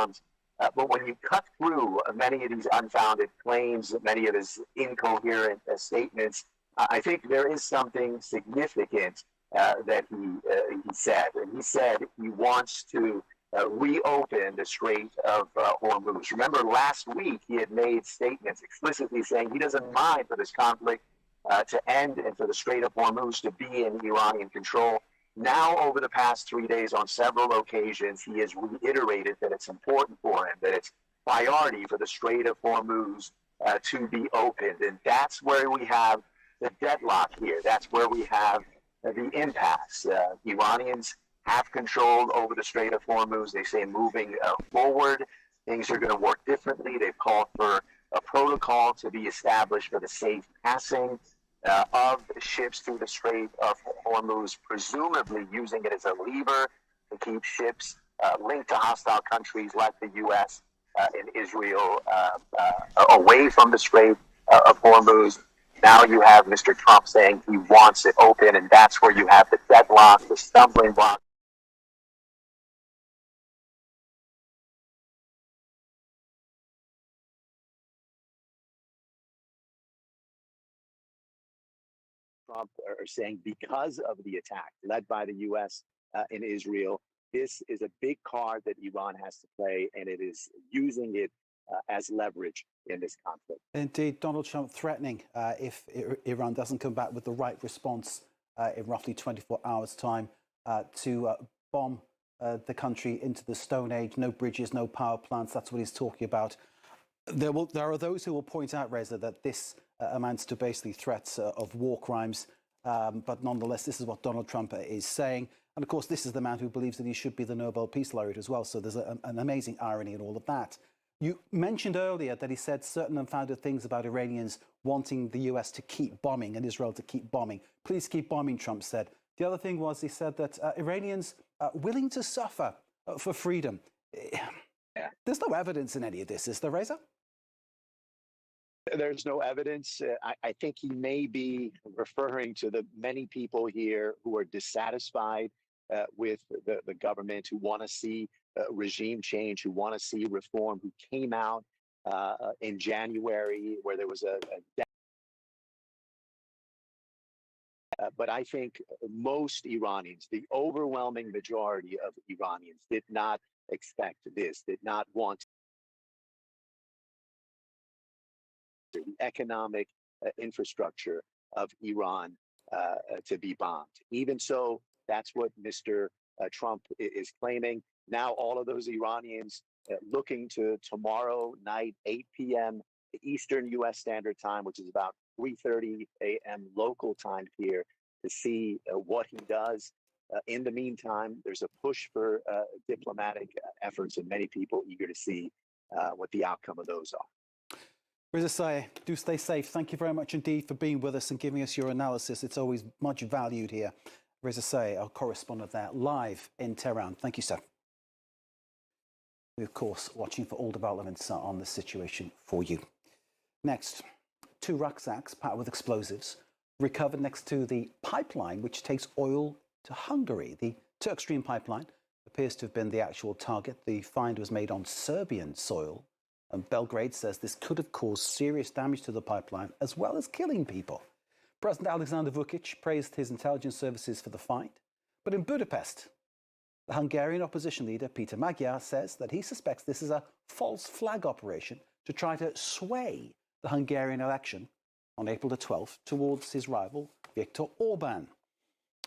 bombs. But when you cut through many of these unfounded claims, many of his incoherent statements, I think there is something significant that he said. And he said he wants to reopen the Strait of Hormuz. Remember, last week he had made statements explicitly saying he doesn't mind for this conflict to end and for the Strait of Hormuz to be in Iranian control. Now, over the past 3 days, on several occasions, he has reiterated that it's important for him, that it's priority for the Strait of Hormuz to be opened. And that's where we have the deadlock here. That's where we have the impasse. Iranians have control over the Strait of Hormuz. They say moving forward, things are going to work differently. They've called for a protocol to be established for the safe passing of ships through the Strait of Hormuz, presumably using it as a lever to keep ships linked to hostile countries like the U.S. And Israel away from the Strait of Hormuz. Now you have Mr. Trump saying he wants it open, and that's where you have the deadlock, the stumbling block. Trump are saying because of the attack led by the U.S. In Israel, this is a big card that Iran has to play, and it is using it as leverage in this conflict. Indeed, Donald Trump threatening if Iran doesn't come back with the right response in roughly 24 hours' time to bomb the country into the Stone Age. No bridges, no power plants. That's what he's talking about. There are those who will point out, Reza, that this amounts to basically threats of war crimes. But nonetheless, this is what Donald Trump is saying. And of course, this is the man who believes that he should be the Nobel Peace Laureate as well. So there's an amazing irony in all of that. You mentioned earlier that he said certain unfounded things about Iranians wanting the US to keep bombing and Israel to keep bombing. Please keep bombing, Trump said. The other thing was he said that Iranians are willing to suffer for freedom. There's no evidence in any of this, is there, Reza? There's no evidence. I think he may be referring to the many people here who are dissatisfied with the government, who want to see regime change, who want to see reform, who came out in January where there was a but I think most Iranians, the overwhelming majority of Iranians, did not expect this, did not want the economic infrastructure of Iran to be bombed. Even so, that's what Mr. Trump is claiming. Now, all of those Iranians looking to tomorrow night, 8 p.m. Eastern U.S. Standard Time, which is about 3:30 a.m. local time here, to see what he does. In the meantime, there's a push for diplomatic efforts, and many people eager to see what the outcome of those are. Reza Sayeh, do stay safe. Thank you very much indeed for being with us and giving us your analysis. It's always much valued here. Reza Sayeh, our correspondent there, live in Tehran. Thank you, sir. We're, of course, watching for all developments on the situation for you. Next, 2 rucksacks packed with explosives recovered next to the pipeline which takes oil to Hungary. The Turk Stream pipeline appears to have been the actual target. The find was made on Serbian soil, and Belgrade says this could have caused serious damage to the pipeline as well as killing people. President Alexander Vučić praised his intelligence services for the find, but in Budapest, the Hungarian opposition leader Peter Magyar says that he suspects this is a false flag operation to try to sway the Hungarian election on April the 12th towards his rival Viktor Orban.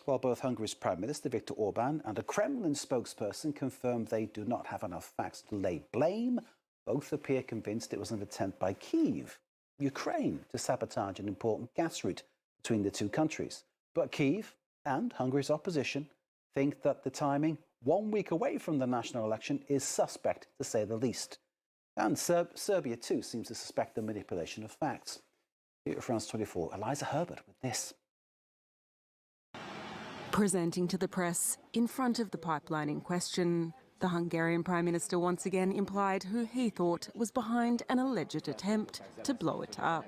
While both Hungary's Prime Minister Viktor Orban and a Kremlin spokesperson confirmed they do not have enough facts to lay blame, both appear convinced it was an attempt by Kyiv, Ukraine, to sabotage an important gas route between the two countries. But Kyiv and Hungary's opposition think that the timing, 1 week away from the national election, is suspect, to say the least. And Serbia, too, seems to suspect the manipulation of facts. Here at France 24, Eliza Herbert with this. Presenting to the press in front of the pipeline in question, the Hungarian Prime Minister once again implied who he thought was behind an alleged attempt to blow it up.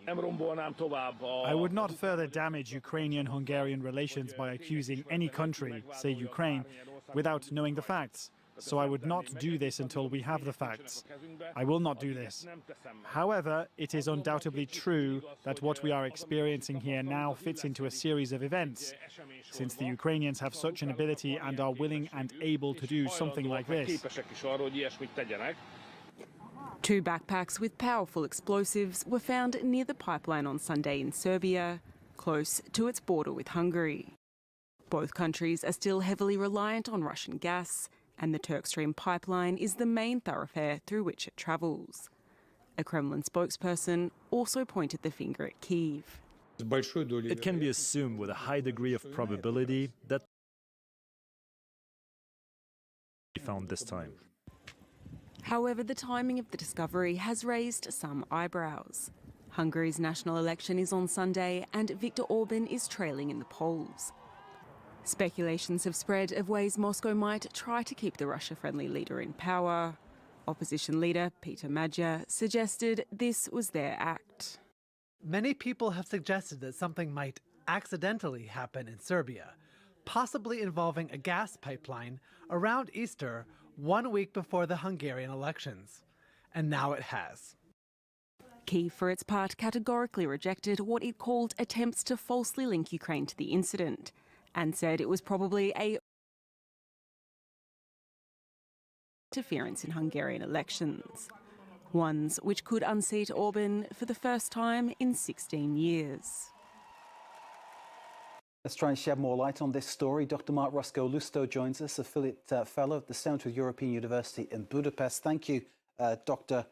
I would not further damage Ukrainian-Hungarian relations by accusing any country, say Ukraine, without knowing the facts. so I would not do this until we have the facts. I will not do this. However, it is undoubtedly true that what we are experiencing here now fits into a series of events, since the Ukrainians have such an ability and are willing and able to do something like this. 2 backpacks with powerful explosives were found near the pipeline on Sunday in Serbia, close to its border with Hungary. Both countries are still heavily reliant on Russian gas, and the Turk Stream pipeline is the main thoroughfare through which it travels. A Kremlin spokesperson also pointed the finger at Kyiv. It can be assumed with a high degree of probability that we found this time. However, the timing of the discovery has raised some eyebrows. Hungary's national election is on Sunday, and Viktor Orban is trailing in the polls. Speculations have spread of ways Moscow might try to keep the Russia-friendly leader in power. Opposition leader Peter Magyar suggested this was their act. Many people have suggested that something might accidentally happen in Serbia, possibly involving a gas pipeline around Easter, 1 week before the Hungarian elections. And now it has. Kyiv, for its part, categorically rejected what it called attempts to falsely link Ukraine to the incident, and said it was probably a interference in Hungarian elections, ones which could unseat Orban for the first time in 16 years. Let's try and shed more light on this story. Dr. Mark Roscoe-Lusto joins us, affiliate fellow at the Central European University in Budapest. Thank you, Dr.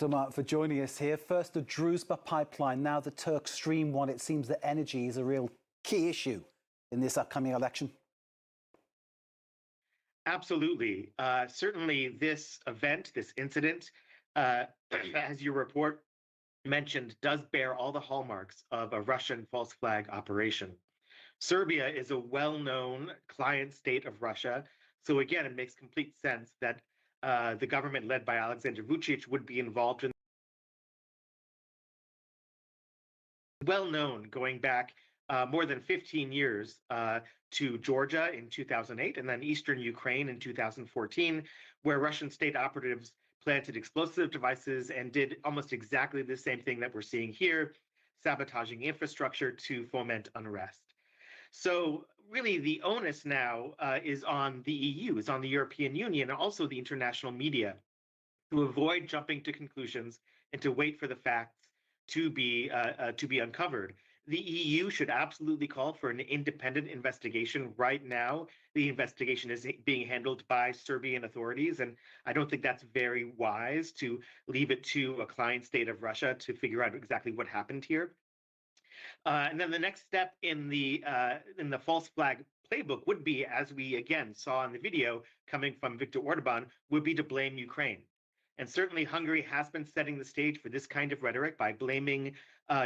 Mark, for joining us here. First, the Druzhba pipeline, now the Turk Stream one. It seems that energy is a real key issue in this upcoming election. Absolutely. Certainly this event, this incident, as your report mentioned, does bear all the hallmarks of a Russian false flag operation. Serbia is a well-known client state of Russia. So again, it makes complete sense that the government led by Alexander Vučić would be involved in well-known going back more than 15 years to Georgia in 2008 and then eastern Ukraine in 2014, where Russian state operatives planted explosive devices and did almost exactly the same thing that we're seeing here, sabotaging infrastructure to foment unrest. So really the onus now is on the EU, is on the European Union, and also the international media to avoid jumping to conclusions and to wait for the facts to be uncovered. The EU should absolutely call for an independent investigation. Right now, the investigation is being handled by Serbian authorities, and I don't think that's very wise to leave it to a client state of Russia to figure out exactly what happened here. And then the next step in the false flag playbook would be, as we again saw in the video coming from Viktor Orban, would be to blame Ukraine. And certainly Hungary has been setting the stage for this kind of rhetoric by blaming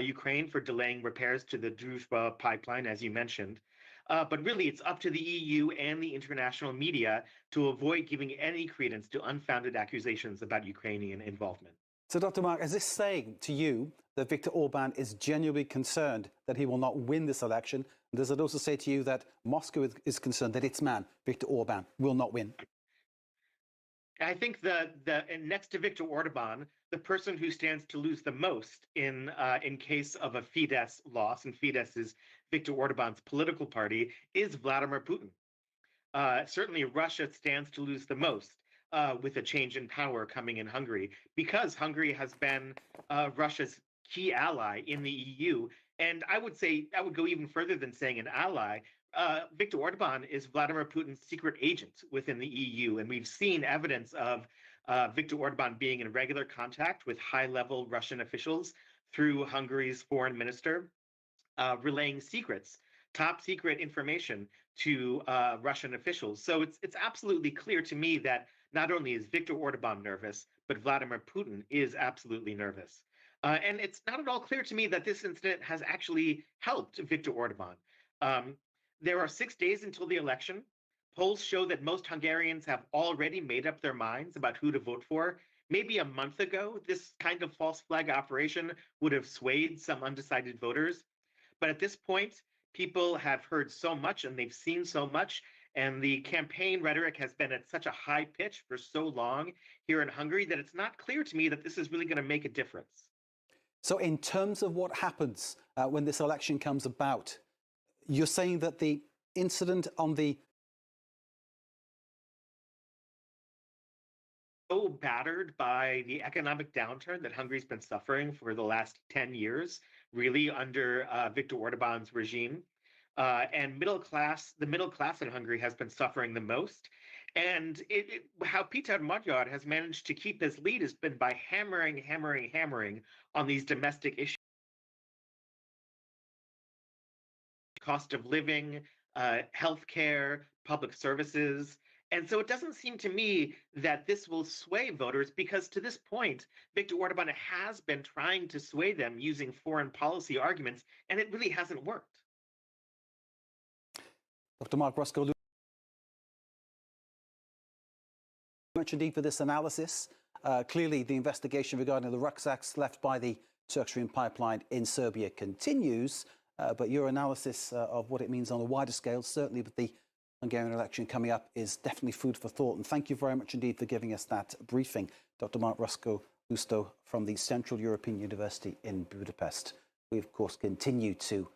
Ukraine for delaying repairs to the Druzhba pipeline, as you mentioned. But really, it's up to the EU and the international media to avoid giving any credence to unfounded accusations about Ukrainian involvement. So, Dr. Mark, is this saying to you that Viktor Orban is genuinely concerned that he will not win this election? And does it also say to you that Moscow is concerned that its man, Viktor Orban, will not win? I think and next to Viktor Orban, the person who stands to lose the most in case of a Fidesz loss, and Fidesz is Viktor Orban's political party, is Vladimir Putin. Certainly, Russia stands to lose the most with a change in power coming in Hungary, because Hungary has been Russia's key ally in the EU. And I would go even further than saying an ally. Viktor Orban is Vladimir Putin's secret agent within the EU, and we've seen evidence of Viktor Orban being in regular contact with high-level Russian officials through Hungary's foreign minister, relaying secrets, top secret information to Russian officials. So it's absolutely clear to me that not only is Viktor Orban nervous, but Vladimir Putin is absolutely nervous. And it's not at all clear to me that this incident has actually helped Viktor Orban. There are 6 days until the election. Polls show that most Hungarians have already made up their minds about who to vote for. Maybe a month ago, this kind of false flag operation would have swayed some undecided voters. But at this point, people have heard so much and they've seen so much, And the campaign rhetoric has been at such a high pitch for so long here in Hungary that it's not clear to me that this is really going to make a difference. So in terms of what happens when this election comes about, you're saying that the incident on the so battered by the economic downturn that Hungary's been suffering for the last 10 years, really under Viktor Orban's regime. And the middle class in Hungary has been suffering the most. And how Peter Magyar has managed to keep his lead has been by hammering on these domestic issues. Cost of living, healthcare, public services. And so it doesn't seem to me that this will sway voters because to this point, Viktor Orban has been trying to sway them using foreign policy arguments, and it really hasn't worked. Dr. Mark Roscoe, much indeed for this analysis. Clearly, the investigation regarding the rucksacks left by the Turkish Stream pipeline in Serbia continues, but your analysis of what it means on a wider scale, certainly with the Hungarian election coming up, is definitely food for thought. And thank you very much indeed for giving us that briefing, Dr. Mark Roscoe from the Central European University in Budapest. We, of course, continue to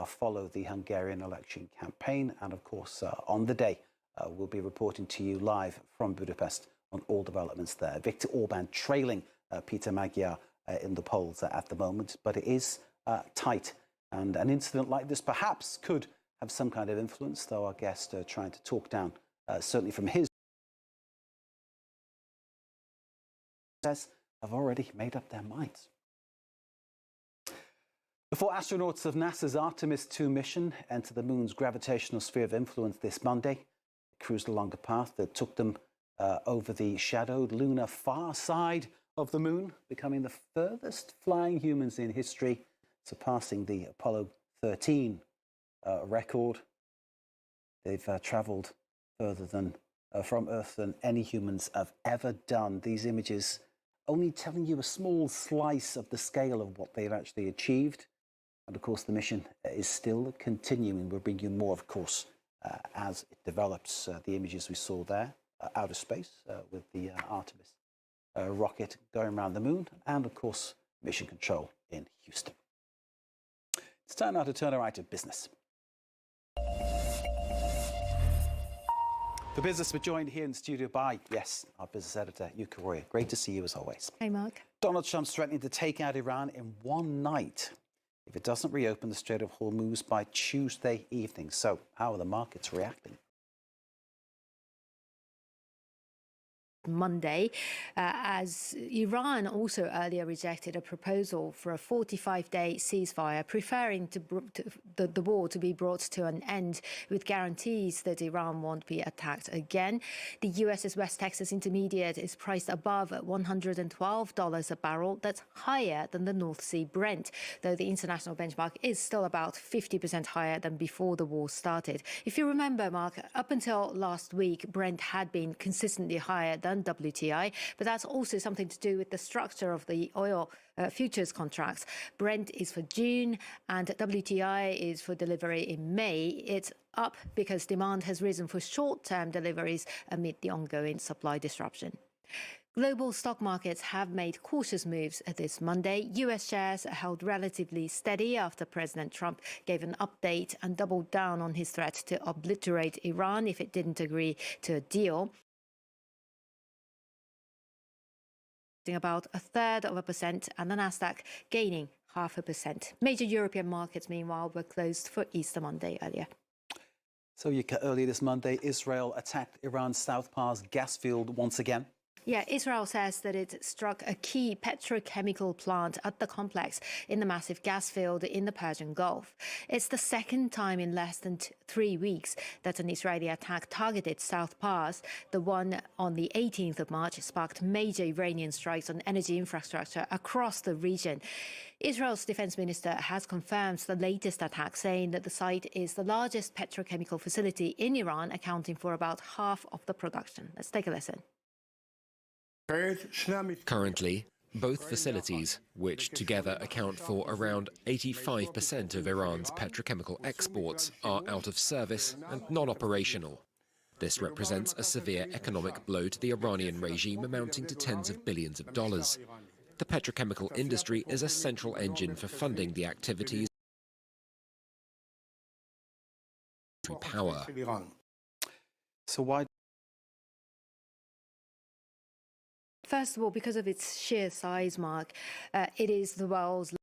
follow the Hungarian election campaign. And, of course, on the day, we'll be reporting to you live from Budapest on all developments there. Viktor Orban trailing Peter Magyar in the polls at the moment, but it is tight. And an incident like this perhaps could have some kind of influence, though our guest trying to talk down, certainly from his says, have already made up their minds. The 4 astronauts of NASA's Artemis 2 mission enter the moon's gravitational sphere of influence this Monday. They cruised along a path that took them over the shadowed lunar far side of the moon, becoming the furthest flying humans in history, surpassing the Apollo 13 record. They've travelled further from Earth than any humans have ever done. These images only telling you a small slice of the scale of what they've actually achieved. And of course, the mission is still continuing. We'll bring you more, of course, as it develops. The images we saw there, outer space, with the Artemis rocket going around the moon, and of course, mission control in Houston. It's time now to turn our eye to business. For business, we're joined here in studio by, yes, our business editor, Yuka Roya. Great to see you as always. Hey, Mark. Donald Trump's threatening to take out Iran in one night if it doesn't reopen the Strait of Hormuz by Tuesday evening. So how are the markets reacting? Monday, as Iran also earlier rejected a proposal for a 45-day ceasefire, preferring the war to be brought to an end with guarantees that Iran won't be attacked again. The US's West Texas Intermediate is priced above $112 a barrel. That's higher than the North Sea Brent, though the international benchmark is still about 50% higher than before the war started. If you remember, Mark, up until last week, Brent had been consistently higher than WTI, but that's also something to do with the structure of the oil futures contracts. Brent is for June and WTI is for delivery in May. It's up because demand has risen for short-term deliveries amid the ongoing supply disruption. Global stock markets have made cautious moves this Monday. US shares held relatively steady after President Trump gave an update and doubled down on his threat to obliterate Iran if it didn't agree to a deal. About 1/3%, and the Nasdaq gaining 0.5%. Major European markets, meanwhile, were closed for Easter Monday earlier. So, earlier this Monday, Israel attacked Iran's South Pars gas field once again. Yeah, Israel says that it struck a key petrochemical plant at the complex in the massive gas field in the Persian Gulf. It's the second time in less than 3 weeks that an Israeli attack targeted South Pars. The one on the 18th of March sparked major Iranian strikes on energy infrastructure across the region. Israel's defense minister has confirmed the latest attack, saying that the site is the largest petrochemical facility in Iran, accounting for about half of the production. Let's take a listen. Currently, both facilities, which together account for around 85% of Iran's petrochemical exports, are out of service and non-operational. This represents a severe economic blow to the Iranian regime amounting to tens of billions of dollars. The petrochemical industry is a central engine for funding the activities of power. So why? First of all, because of its sheer size, Mark, it is the world's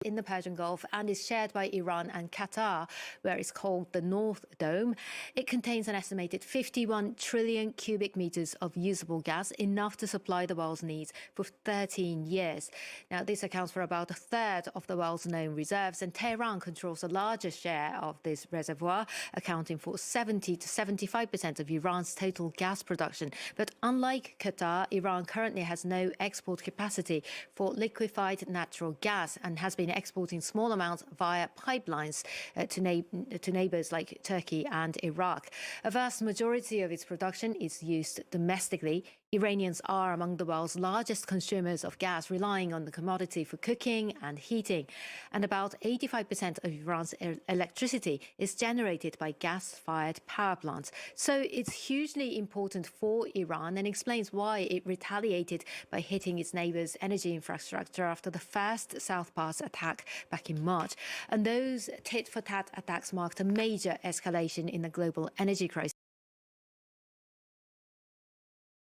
in the Persian Gulf and is shared by Iran and Qatar, where it's called the North Dome. It contains an estimated 51 trillion cubic meters of usable gas, enough to supply the world's needs for 13 years. Now, this accounts for about a third of the world's known reserves, and Tehran controls the largest share of this reservoir, accounting for 70 to 75% of Iran's total gas production. But unlike Qatar, Iran currently has no export capacity for liquefied natural gas and has been exporting small amounts via pipelines to neighbours like Turkey and Iraq. A vast majority of its production is used domestically. Iranians are among the world's largest consumers of gas, relying on the commodity for cooking and heating. And about 85% of Iran's electricity is generated by gas-fired power plants. So it's hugely important for Iran, and explains why it retaliated by hitting its neighbours' energy infrastructure after the first South Pass attack back in March. And those tit-for-tat attacks marked a major escalation in the global energy crisis.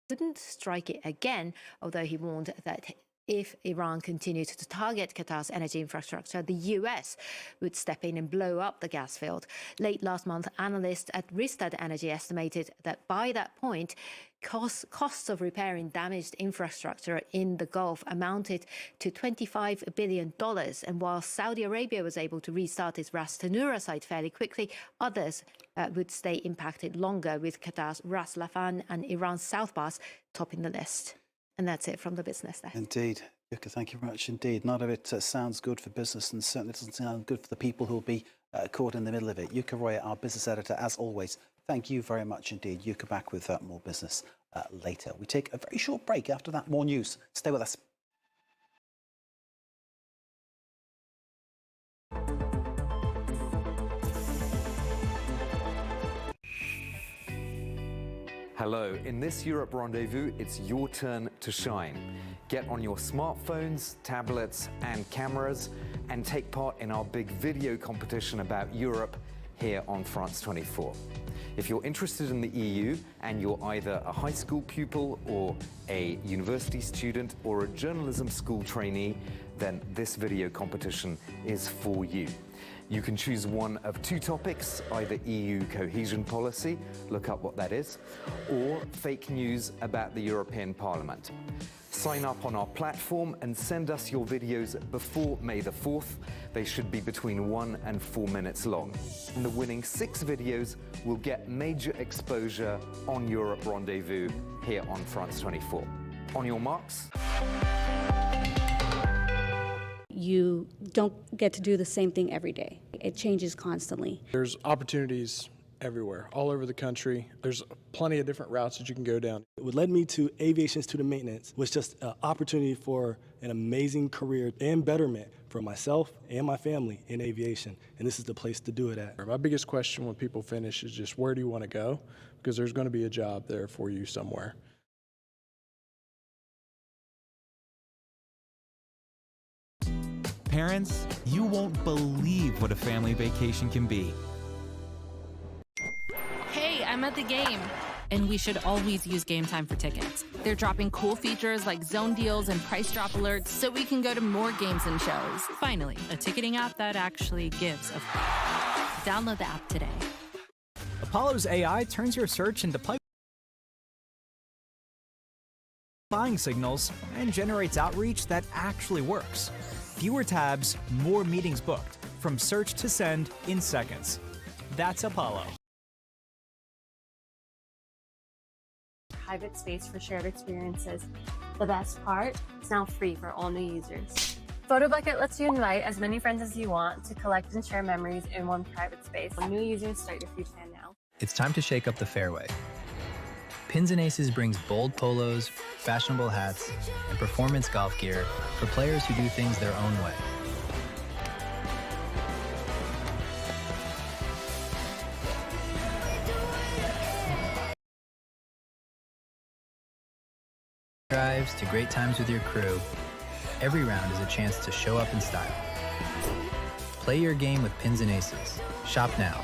Wouldn't strike it again, although he warned that if Iran continued to target Qatar's energy infrastructure, the US would step in and blow up the gas field. Late last month, analysts at Rystad Energy estimated that by that point, costs of repairing damaged infrastructure in the Gulf amounted to $25 billion. And while Saudi Arabia was able to restart its Ras Tanura site fairly quickly, others would stay impacted longer, with Qatar's Ras Laffan and Iran's South Pass topping the list. And that's it from the business there. Indeed. Yuka, thank you very much indeed. None of it sounds good for business, and certainly doesn't sound good for the people who will be caught in the middle of it. Yuka Roya, our business editor, as always, thank you very much indeed. Yuka back with more business later. We take a very short break. After that, more news. Stay with us. Hello, in this Europe Rendezvous, it's your turn to shine. Get on your smartphones, tablets and cameras and take part in our big video competition about Europe here on France 24. If you're interested in the EU and you're either a high school pupil or a university student or a journalism school trainee, then this video competition is for you. You can choose one of two topics, either EU cohesion policy, look up what that is, or fake news about the European Parliament. Sign up on our platform and send us your videos before May the 4th. They should be between 1 and 4 minutes long. And the winning 6 videos will get major exposure on Europe Rendezvous here on France 24. On your marks. You don't get to do the same thing every day. It changes constantly. There's opportunities everywhere, all over the country. There's plenty of different routes that you can go down. What led me to aviation student maintenance was just an opportunity for an amazing career and betterment for myself and my family in aviation, and this is the place to do it at. My biggest question when people finish is just, where do you want to go? Because there's going to be a job there for you somewhere. Parents, you won't believe what a family vacation can be. Hey, I'm at the game. And we should always use Game Time for tickets. They're dropping cool features like zone deals and price drop alerts so we can go to more games and shows. Finally, a ticketing app that actually gives a Download the app today. Apollo's AI turns your search into buying signals and generates outreach that actually works. Fewer tabs, more meetings booked, from search to send in seconds. That's Apollo. Private space for shared experiences. The best part, it's now free for all new users. Photo Bucket lets you invite as many friends as you want to collect and share memories in one private space. New users, start your free plan now. It's time to shake up the fairway. Pins and Aces brings bold polos, fashionable hats, and performance golf gear for players who do things their own way. drives to great times with your crew, every round is a chance to show up in style. Play your game with Pins and Aces. Shop now.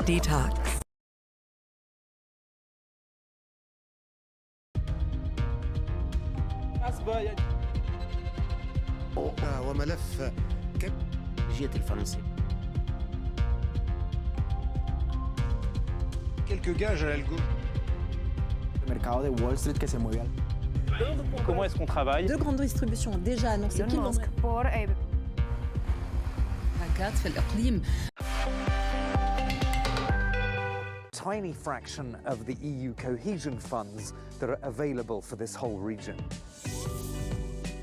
Detox. وملف جيت الفرنسي. Quelques gages à l'algo. Le mercado de Wall Street que se mueve. Comment est-ce qu'on travaille? Deux grandes distributions ont déjà annoncé qu'ils vont Tiny fraction of the EU cohesion funds that are available for this whole region.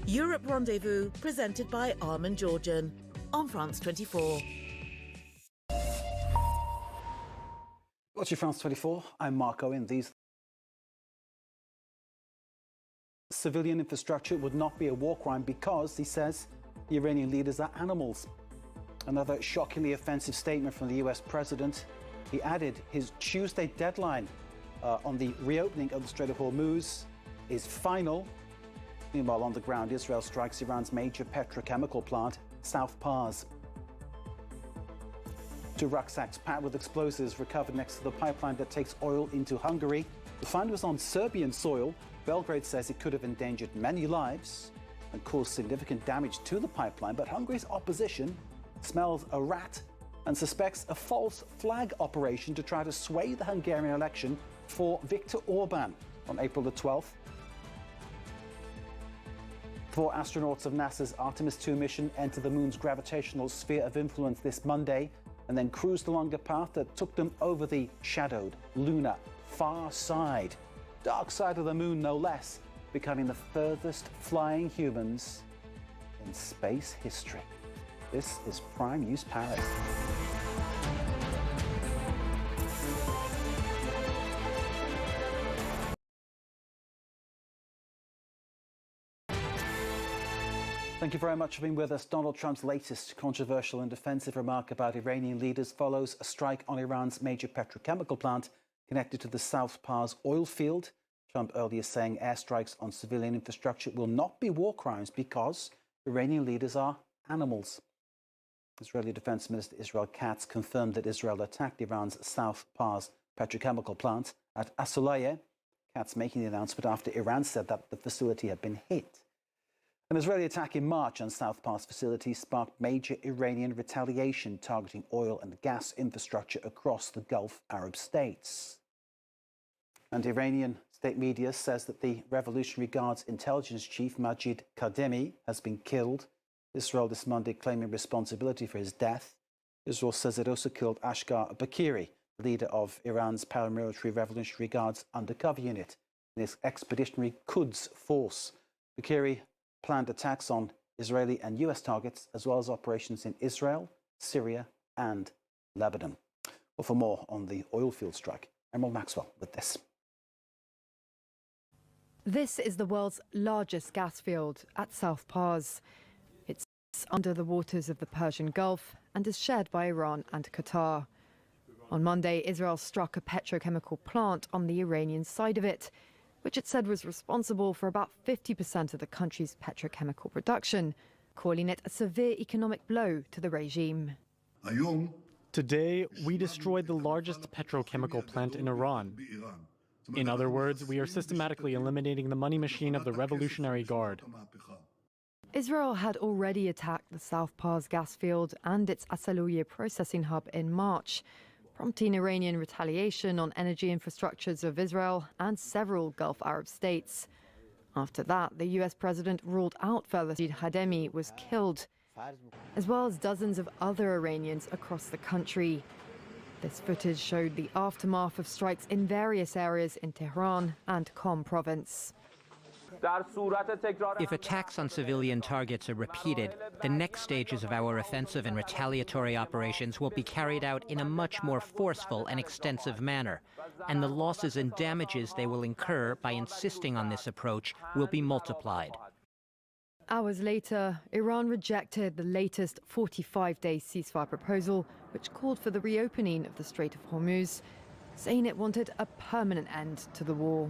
Europe Rendezvous, presented by Armin Georgian on France 24. Watching France 24, I'm Mark Owen. These civilian infrastructure would not be a war crime because, he says, the Iranian leaders are animals. Another shockingly offensive statement from the US president. He added his Tuesday deadline on the reopening of the Strait of Hormuz is final. Meanwhile, on the ground, Israel strikes Iran's major petrochemical plant, South Pars. 2 rucksacks packed with explosives recovered next to the pipeline that takes oil into Hungary. The find was on Serbian soil. Belgrade says it could have endangered many lives and caused significant damage to the pipeline, but Hungary's opposition smells a rat and suspects a false flag operation to try to sway the Hungarian election for Viktor Orban on April the 12th. 4 astronauts of NASA's Artemis 2 mission entered the moon's gravitational sphere of influence this Monday and then cruised along a path that took them over the shadowed lunar far side, dark side of the moon no less, becoming the furthest flying humans in space history. This is Prime News Paris. Thank you very much for being with us. Donald Trump's latest controversial and defensive remark about Iranian leaders follows a strike on Iran's major petrochemical plant connected to the South Pars oil field. Trump earlier saying airstrikes on civilian infrastructure will not be war crimes because Iranian leaders are animals. Israeli Defense Minister Israel Katz confirmed that Israel attacked Iran's South Pars petrochemical plant at Asulaya. Katz making the announcement after Iran said that the facility had been hit. An Israeli attack in March on South Pars facility sparked major Iranian retaliation targeting oil and gas infrastructure across the Gulf Arab states. And Iranian state media says that the Revolutionary Guard's intelligence chief Majid Kademi has been killed. Israel this Monday claiming responsibility for his death. Israel says it also killed Ashgar Bakiri, the leader of Iran's paramilitary Revolutionary Guard's undercover unit, in its expeditionary Quds force. Bakiri planned attacks on Israeli and US targets, as well as operations in Israel, Syria, and Lebanon. Well, for more on the oil field strike, Emerald Maxwell with this. This is the world's largest gas field at South Pars. It's under the waters of the Persian Gulf and is shared by Iran and Qatar. On Monday, Israel struck a petrochemical plant on the Iranian side of it, which it said was responsible for about 50% of the country's petrochemical production, calling it a severe economic blow to the regime. Today, we destroyed the largest petrochemical plant in Iran. In other words, we are systematically eliminating the money machine of the Revolutionary Guard. Israel had already attacked the South Pars gas field and its Asalouye processing hub in March, prompting Iranian retaliation on energy infrastructures of Israel and several Gulf Arab states. After that, the US president ruled out further. Hademi was killed, as well as dozens of other Iranians across the country. This footage showed the aftermath of strikes in various areas in Tehran and Qom province. If attacks on civilian targets are repeated, the next stages of our offensive and retaliatory operations will be carried out in a much more forceful and extensive manner, and the losses and damages they will incur by insisting on this approach will be multiplied. Hours later, Iran rejected the latest 45-day ceasefire proposal, which called for the reopening of the Strait of Hormuz, saying it wanted a permanent end to the war.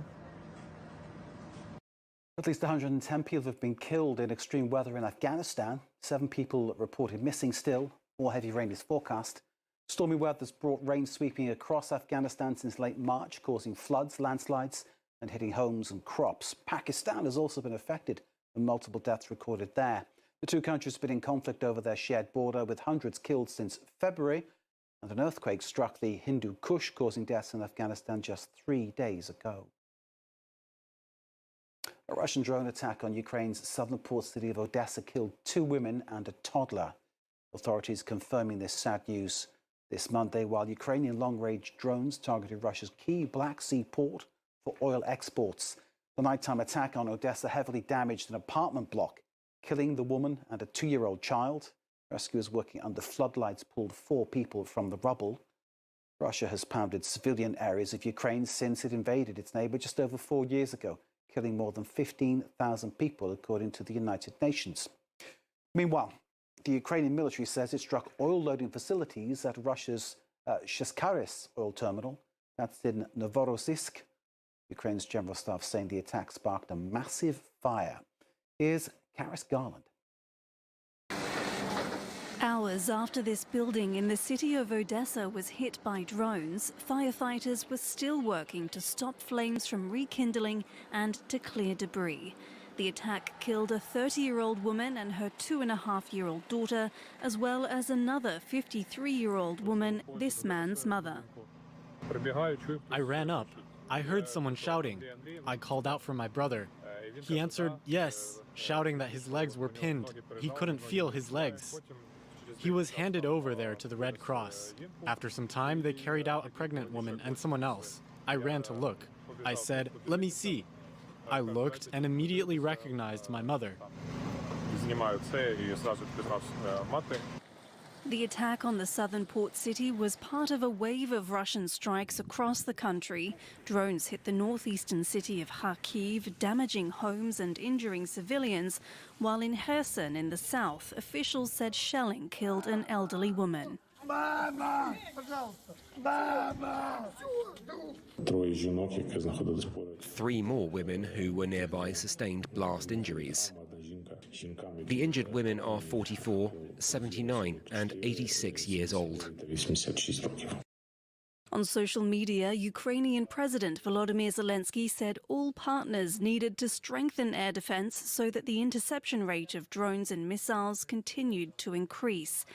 At least 110 people have been killed in extreme weather in Afghanistan. 7 people reported missing still. More heavy rain is forecast. Stormy weather has brought rain sweeping across Afghanistan since late March, causing floods, landslides, and hitting homes and crops. Pakistan has also been affected, and multiple deaths recorded there. The two countries have been in conflict over their shared border, with hundreds killed since February. And an earthquake struck the Hindu Kush, causing deaths in Afghanistan just 3 days ago. A Russian drone attack on Ukraine's southern port city of Odessa killed 2 women and a toddler. Authorities confirming this sad news this Monday, while Ukrainian long-range drones targeted Russia's key Black Sea port for oil exports. The nighttime attack on Odessa heavily damaged an apartment block, killing the woman and a 2-year-old child. Rescuers working under floodlights pulled 4 people from the rubble. Russia has pounded civilian areas of Ukraine since it invaded its neighbour just over 4 years ago, killing more than 15,000 people, according to the United Nations. Meanwhile, the Ukrainian military says it struck oil loading facilities at Russia's Sheskharis oil terminal. That's in Novorossiysk. Ukraine's general staff saying the attack sparked a massive fire. Here's Karis Garland. Hours after this building in the city of Odessa was hit by drones, firefighters were still working to stop flames from rekindling and to clear debris. The attack killed a 30-year-old woman and her 2.5-year-old daughter, as well as another 53-year-old woman, this man's mother. I ran up. I heard someone shouting. I called out for my brother. He answered yes, shouting that his legs were pinned. He couldn't feel his legs. He was handed over there to the Red Cross. After some time, they carried out a pregnant woman and someone else. I ran to look. I said, "Let me see." I looked and immediately recognized my mother. The attack on the southern port city was part of a wave of Russian strikes across the country. Drones hit the northeastern city of Kharkiv, damaging homes and injuring civilians, while in Kherson in the south, officials said shelling killed an elderly woman. Mama! 3 more women who were nearby sustained blast injuries. The injured women are 44, 79 and 86 years old. On social media, Ukrainian President Volodymyr Zelensky said all partners needed to strengthen air defense so that the interception rate of drones and missiles continued to increase.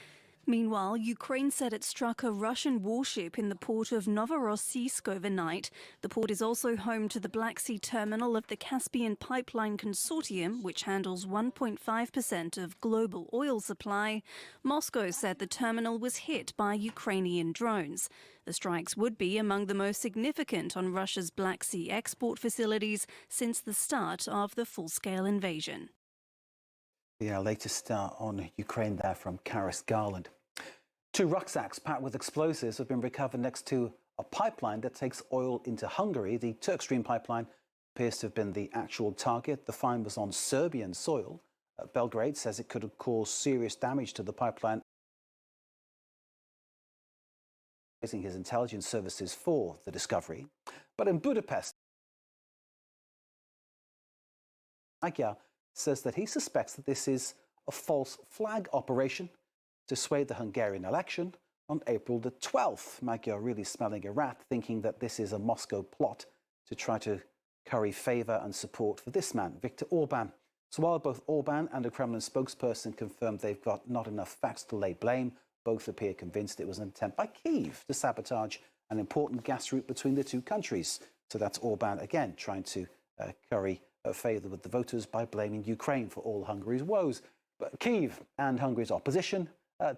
Meanwhile, Ukraine said it struck a Russian warship in the port of Novorossiysk overnight. The port is also home to the Black Sea terminal of the Caspian Pipeline Consortium, which handles 1.5% of global oil supply. Moscow said the terminal was hit by Ukrainian drones. The strikes would be among the most significant on Russia's Black Sea export facilities since the start of the full-scale invasion. The latest on Ukraine there from Karis Garland. 2 rucksacks packed with explosives have been recovered next to a pipeline that takes oil into Hungary. The Turk Stream pipeline appears to have been the actual target. The find was on Serbian soil. Belgrade says it could have caused serious damage to the pipeline, raising his intelligence services for the discovery. But in Budapest, Magyar says that he suspects that this is a false flag operation to sway the Hungarian election on April the 12th. Magyar really smelling a rat, thinking that this is a Moscow plot to try to curry favour and support for this man, Viktor Orban. So while both Orban and a Kremlin spokesperson confirmed they've got not enough facts to lay blame, both appear convinced it was an attempt by Kyiv to sabotage an important gas route between the two countries. So that's Orban again trying to curry favour with the voters by blaming Ukraine for all Hungary's woes. But Kyiv and Hungary's opposition,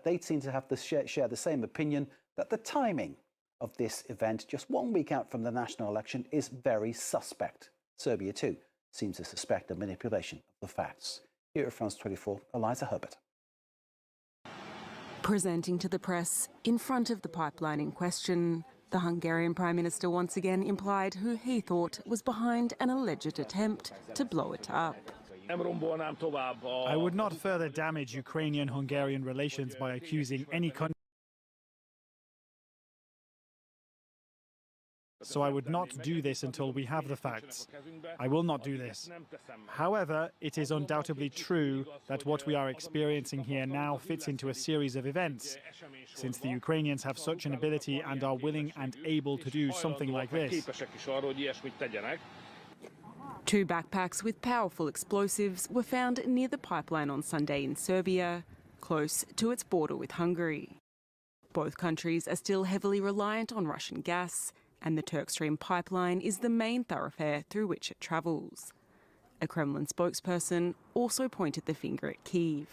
they seem to have share the same opinion that the timing of this event, just 1 week out from the national election, is very suspect. Serbia, too, seems to suspect a manipulation of the facts. Here at France 24, Eliza Herbert. Presenting to the press in front of the pipeline in question, the Hungarian Prime Minister once again implied who he thought was behind an alleged attempt to blow it up. I would not further damage Ukrainian-Hungarian relations by accusing any country so I would not do this until we have the facts. I will not do this. However, it is undoubtedly true that what we are experiencing here now fits into a series of events, since the Ukrainians have such an ability and are willing and able to do something like this. 2 backpacks with powerful explosives were found near the pipeline on Sunday in Serbia, close to its border with Hungary. Both countries are still heavily reliant on Russian gas, and the Turk Stream pipeline is the main thoroughfare through which it travels. A Kremlin spokesperson also pointed the finger at Kyiv.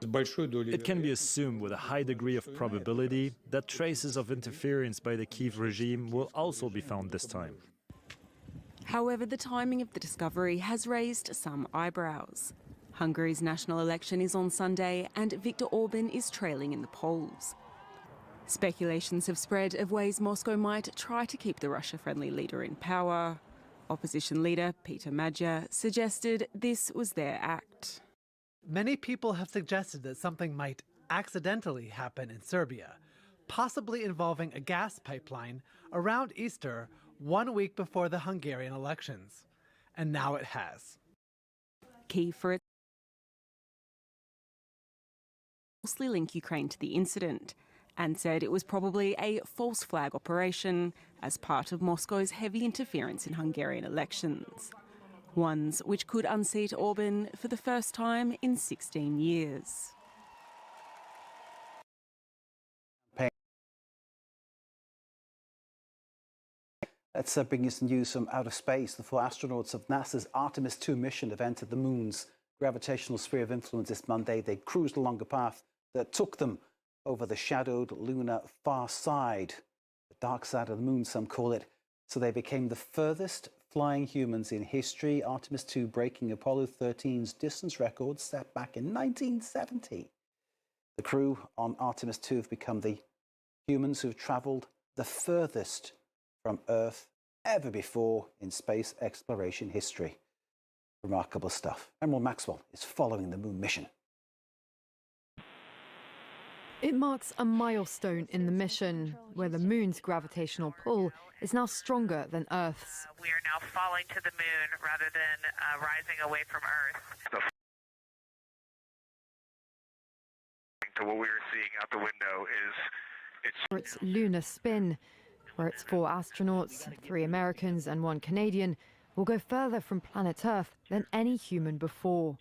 It can be assumed with a high degree of probability that traces of interference by the Kyiv regime will also be found this time. However, the timing of the discovery has raised some eyebrows. Hungary's national election is on Sunday, and Viktor Orban is trailing in the polls. Speculations have spread of ways Moscow might try to keep the Russia-friendly leader in power. Opposition leader Peter Magyar suggested this was their act. Many people have suggested that something might accidentally happen in Serbia, possibly involving a gas pipeline around Easter, 1 week before the Hungarian elections. And now it has. Kyiv for it closely link Ukraine to the incident, and said it was probably a false flag operation as part of Moscow's heavy interference in Hungarian elections, ones which could unseat Orban for the first time in 16 years. Let's bring you some news from outer space. The 4 astronauts of NASA's Artemis 2 mission have entered the moon's gravitational sphere of influence this Monday. They cruised along a path that took them over the shadowed lunar far side, the dark side of the moon, some call it. So they became the furthest flying humans in history, Artemis 2 breaking Apollo 13's distance record set back in 1970. The crew on Artemis 2 have become the humans who've traveled the furthest from Earth ever before in space exploration history. Remarkable stuff. Emerald Maxwell is following the moon mission. It marks a milestone in the mission, where the moon's gravitational pull is now stronger than Earth's. We are now falling to the moon rather than rising away from Earth. So what we are seeing out the window is For its lunar spin, where its 4 astronauts, 3 Americans and 1 Canadian, will go further from planet Earth than any human before.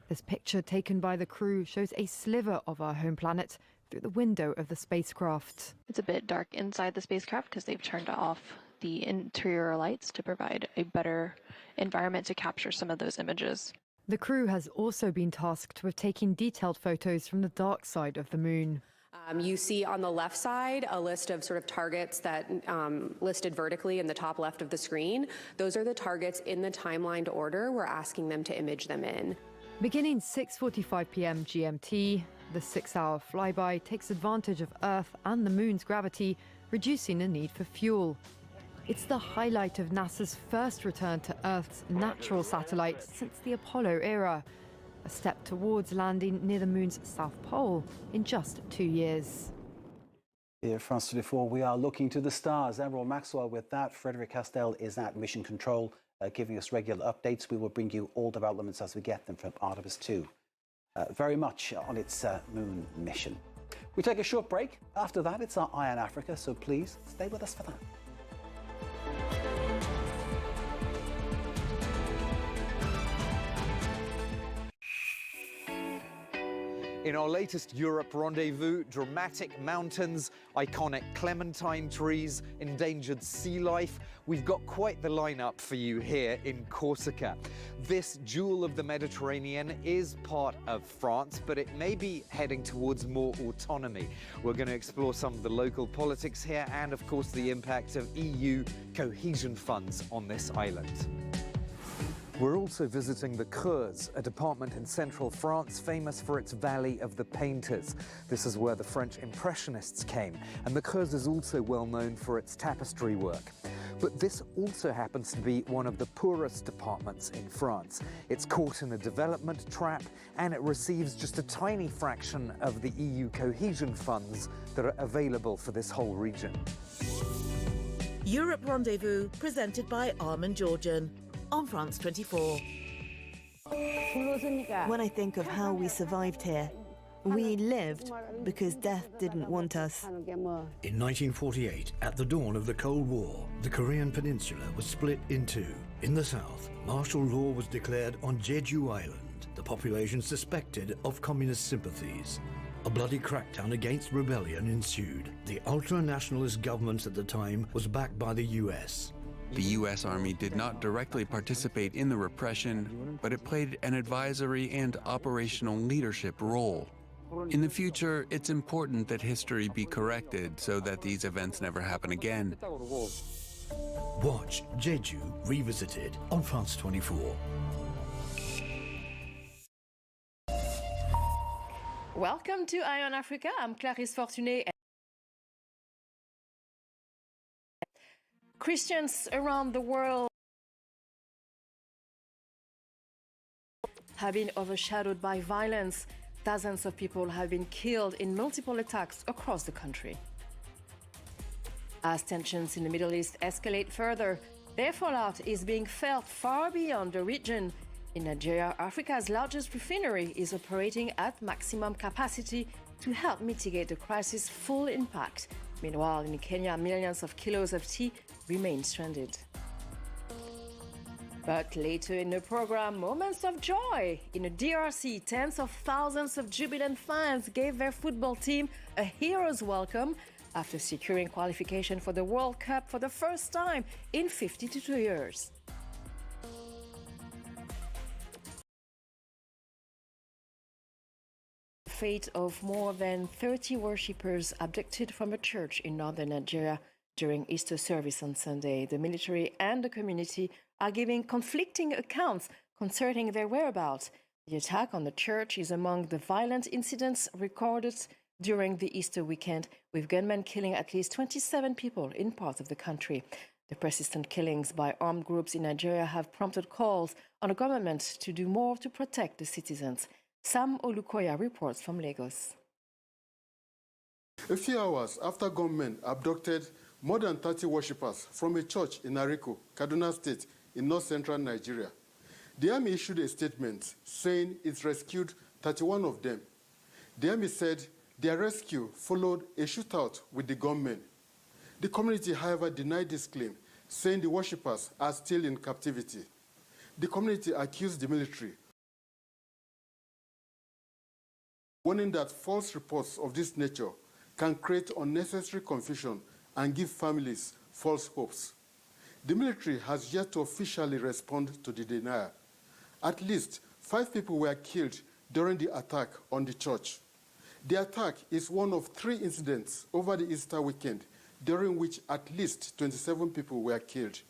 This picture taken by the crew shows a sliver of our home planet through the window of the spacecraft. It's a bit dark inside the spacecraft because they've turned off the interior lights to provide a better environment to capture some of those images. The crew has also been tasked with taking detailed photos from the dark side of the moon. You see on the left side a list of sort of targets that listed vertically in the top left of the screen. Those are the targets in the timelined order we're asking them to image them in. Beginning 6:45 p.m. GMT, the 6-hour flyby takes advantage of Earth and the moon's gravity, reducing the need for fuel. It's the highlight of NASA's first return to Earth's natural satellite since the Apollo era, a step towards landing near the moon's south pole in just 2 years. Here at France 24, we are looking to the stars. Emerald Maxwell with that. Frederick Castell is at Mission Control, giving us regular updates. We will bring you all developments as we get them from Artemis 2. Very much on its moon mission. We take a short break. After that, it's our Eye on Africa, so please stay with us for that. In our latest Europe rendezvous, dramatic mountains, iconic clementine trees, endangered sea life. We've got quite the lineup for you here in Corsica. This jewel of the Mediterranean is part of France, but it may be heading towards more autonomy. We're going to explore some of the local politics here and, of course, the impact of EU cohesion funds on this island. We're also visiting the Creuse, a department in central France famous for its Valley of the Painters. This is where the French Impressionists came, and the Creuse is also well known for its tapestry work. But this also happens to be one of the poorest departments in France. It's caught in a development trap, and it receives just a tiny fraction of the EU cohesion funds that are available for this whole region. Europe Rendezvous, presented by Armin Georgian on France 24. When I think of how we survived here, we lived because death didn't want us. In 1948, at the dawn of the Cold War, the Korean peninsula was split in two. In the south, martial law was declared on Jeju Island, the population suspected of communist sympathies. A bloody crackdown against rebellion ensued. The ultra-nationalist government at the time was backed by the US. The U.S. Army did not directly participate in the repression, but it played an advisory and operational leadership role. In the future, it's important that history be corrected so that these events never happen again. Watch Jeju Revisited on France 24. Welcome to Eye on Africa. I'm Clarisse Fortuné. Christians around the world have been overshadowed by violence. Dozens of people have been killed in multiple attacks across the country. As tensions in the Middle East escalate further, their fallout is being felt far beyond the region. In Nigeria, Africa's largest refinery is operating at maximum capacity to help mitigate the crisis' full impact. Meanwhile, in Kenya, millions of kilos of tea remain stranded. But later in the program, moments of joy. In the DRC, tens of thousands of jubilant fans gave their football team a hero's welcome after securing qualification for the World Cup for the first time in 52 years. The fate of more than 30 worshippers abducted from a church in northern Nigeria during Easter service on Sunday. The military and the community are giving conflicting accounts concerning their whereabouts. The attack on the church is among the violent incidents recorded during the Easter weekend, with gunmen killing at least 27 people in parts of the country. The persistent killings by armed groups in Nigeria have prompted calls on the government to do more to protect the citizens. Sam Olukoya reports from Lagos. A few hours after gunmen abducted more than 30 worshippers from a church in Ariko, Kaduna State, in north-central Nigeria, the army issued a statement saying it rescued 31 of them. The army said their rescue followed a shootout with the gunmen. The community, however, denied this claim, saying the worshippers are still in captivity. The community accused the military, warning that false reports of this nature can create unnecessary confusion and give families false hopes. The military has yet to officially respond to the denial. At least 5 people were killed during the attack on the church. The attack is one of 3 incidents over the Easter weekend, during which at least 27 people were killed.